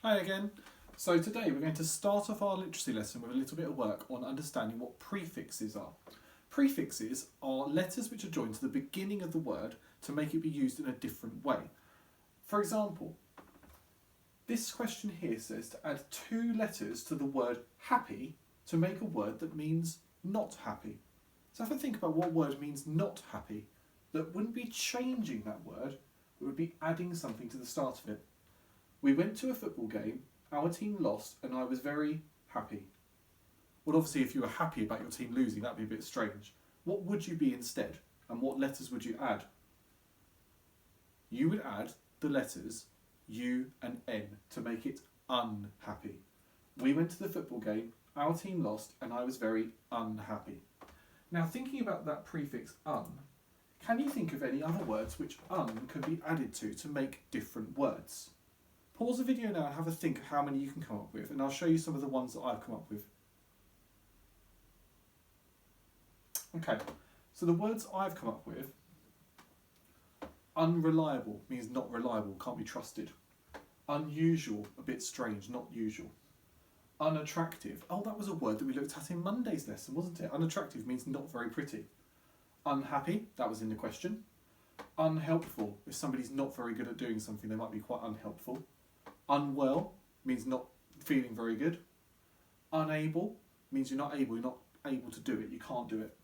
Hi again. So today we're going to start off our literacy lesson with a little bit of work on understanding what prefixes are. Prefixes are letters which are joined to the beginning of the word to make it be used in a different way. For example, this question here says to add 2 letters to the word happy to make a word that means not happy. So if I think about what word means not happy, that wouldn't be changing that word, it would be adding something to the start of it. We went to a football game, our team lost, and I was very happy. Well, obviously, if you were happy about your team losing, that'd be a bit strange. What would you be instead? And what letters would you add? You would add the letters U and N to make it unhappy. We went to the football game, our team lost, and I was very unhappy. Now, thinking about that prefix un, can you think of any other words which un can be added to make different words? Pause the video now and have a think of how many you can come up with, and I'll show you some of the ones that I've come up with. Okay, so the words I've come up with: unreliable means not reliable, can't be trusted. Unusual, a bit strange, not usual. Unattractive, oh, that was a word that we looked at in Monday's lesson, wasn't it? Unattractive means not very pretty. Unhappy, that was in the question. Unhelpful, if somebody's not very good at doing something, they might be quite unhelpful. Unwell means not feeling very good. Unable means you're not able to do it, you can't do it.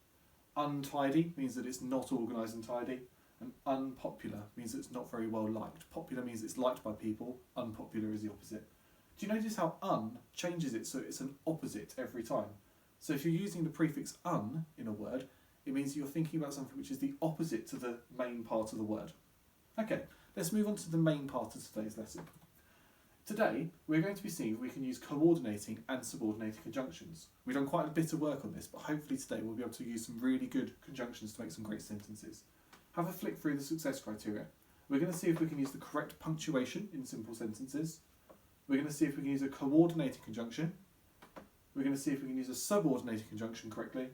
Untidy means that it's not organised and tidy. And unpopular means that it's not very well liked. Popular means it's liked by people, unpopular is the opposite. Do you notice how un changes it so it's an opposite every time? So if you're using the prefix un in a word, it means you're thinking about something which is the opposite to the main part of the word. Okay, let's move on to the main part of today's lesson. Today, we're going to be seeing if we can use coordinating and subordinating conjunctions. We've done quite a bit of work on this, but hopefully today we'll be able to use some really good conjunctions to make some great sentences. Have a flick through the success criteria. We're going to see if we can use the correct punctuation in simple sentences. We're going to see if we can use a coordinating conjunction. We're going to see if we can use a subordinating conjunction correctly.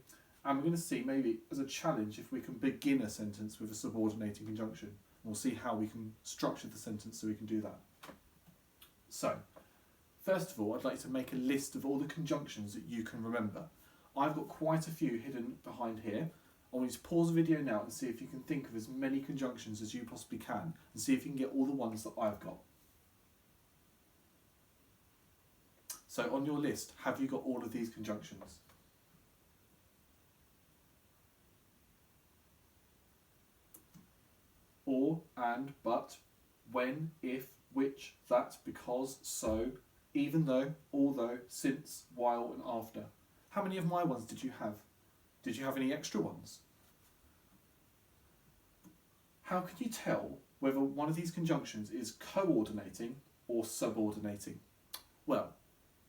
And we're going to see, maybe as a challenge, if we can begin a sentence with a subordinating conjunction. We'll see how we can structure the sentence so we can do that. So, first of all, I'd like to make a list of all the conjunctions that you can remember. I've got quite a few hidden behind here. I want you to pause the video now and see if you can think of as many conjunctions as you possibly can, and see if you can get all the ones that I've got. So on your list, have you got all of these conjunctions? Or, and, but, when, if, which, that, because, so, even though, although, since, while and after. How many of my ones did you have? Did you have any extra ones? How can you tell whether one of these conjunctions is coordinating or subordinating? Well,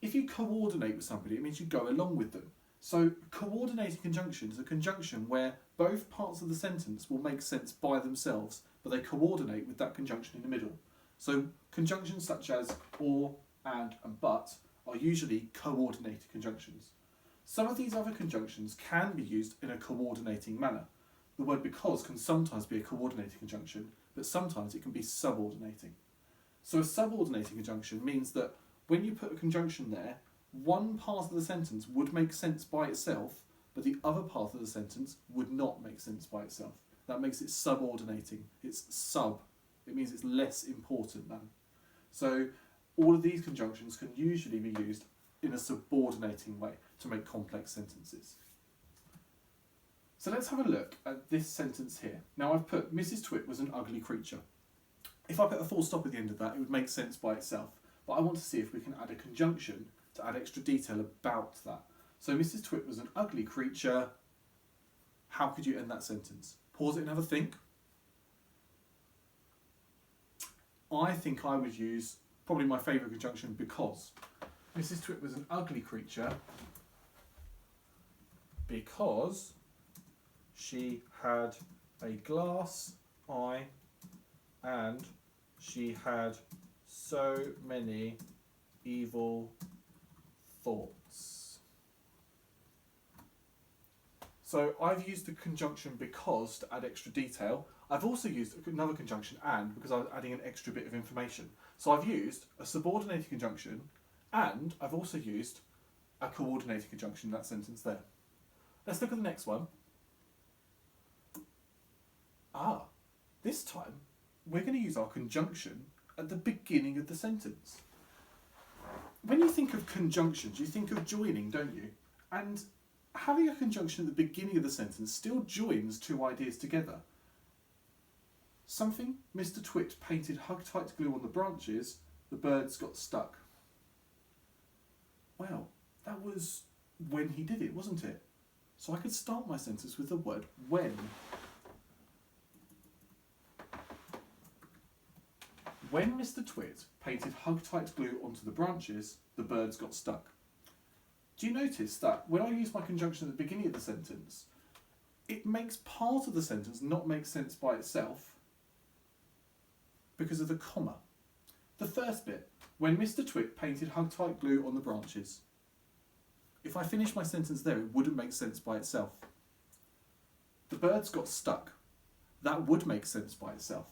if you coordinate with somebody, it means you go along with them. So coordinating conjunction is a conjunction where both parts of the sentence will make sense by themselves, but they coordinate with that conjunction in the middle. So conjunctions such as or, and but are usually coordinated conjunctions. Some of these other conjunctions can be used in a coordinating manner. The word because can sometimes be a coordinating conjunction, but sometimes it can be subordinating. So a subordinating conjunction means that when you put a conjunction there, one part of the sentence would make sense by itself, but the other part of the sentence would not make sense by itself. That makes it subordinating. It's sub. It means it's less important than. So all of these conjunctions can usually be used in a subordinating way to make complex sentences. So let's have a look at this sentence here. Now I've put Mrs. Twit was an ugly creature. If I put a full stop at the end of that, it would make sense by itself. But I want to see if we can add a conjunction to add extra detail about that. So Mrs. Twit was an ugly creature. How could you end that sentence? Pause it and have a think. I think I would use probably my favourite conjunction, because. Mrs. Twit was an ugly creature because she had a glass eye and she had so many evil thoughts. So I've used the conjunction because to add extra detail. I've also used another conjunction and because I was adding an extra bit of information. So I've used a subordinating conjunction and I've also used a coordinating conjunction in that sentence there. Let's look at the next one. This time we're going to use our conjunction at the beginning of the sentence. When you think of conjunctions, you think of joining, don't you? And having a conjunction at the beginning of the sentence still joins two ideas together. Something Mr. Twit painted hug-tight glue on the branches, the birds got stuck. Well, that was when he did it, wasn't it? So I could start my sentence with the word when. When Mr. Twit painted hug-tight glue onto the branches, the birds got stuck. Do you notice that when I use my conjunction at the beginning of the sentence, it makes part of the sentence not make sense by itself because of the comma? The first bit, when Mr. Twit painted hug-tight glue on the branches. If I finish my sentence there, it wouldn't make sense by itself. The birds got stuck. That would make sense by itself.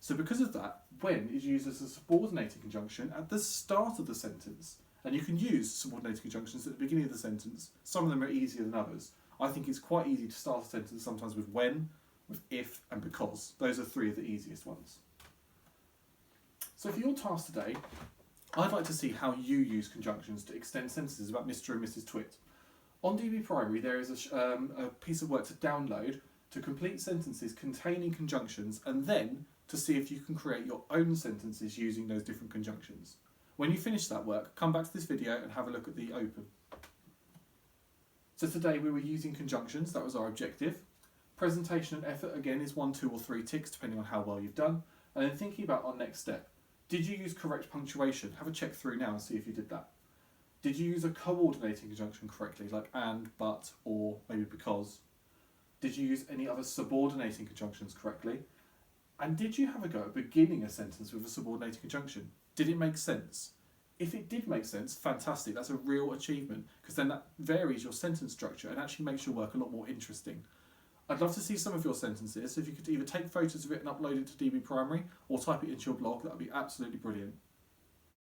So because of that, when is used as a subordinating conjunction at the start of the sentence. And you can use subordinating conjunctions at the beginning of the sentence. Some of them are easier than others. I think it's quite easy to start a sentence sometimes with when, with if, and because. Those are three of the easiest ones. So for your task today, I'd like to see how you use conjunctions to extend sentences about Mr. and Mrs. Twit. On DB Primary, there is a piece of work to download to complete sentences containing conjunctions and then to see if you can create your own sentences using those different conjunctions. When you finish that work, come back to this video and have a look at the open. So today we were using conjunctions, that was our objective. Presentation and effort again is 1, 2 or 3 ticks depending on how well you've done. And then thinking about our next step. Did you use correct punctuation? Have a check through now and see if you did that. Did you use a coordinating conjunction correctly, like and, but, or, maybe because? Did you use any other subordinating conjunctions correctly? And did you have a go at beginning a sentence with a subordinating conjunction? Did it make sense? If it did make sense, fantastic. That's a real achievement because then that varies your sentence structure and actually makes your work a lot more interesting. I'd love to see some of your sentences. If you could either take photos of it and upload it to DB Primary or type it into your blog, that would be absolutely brilliant.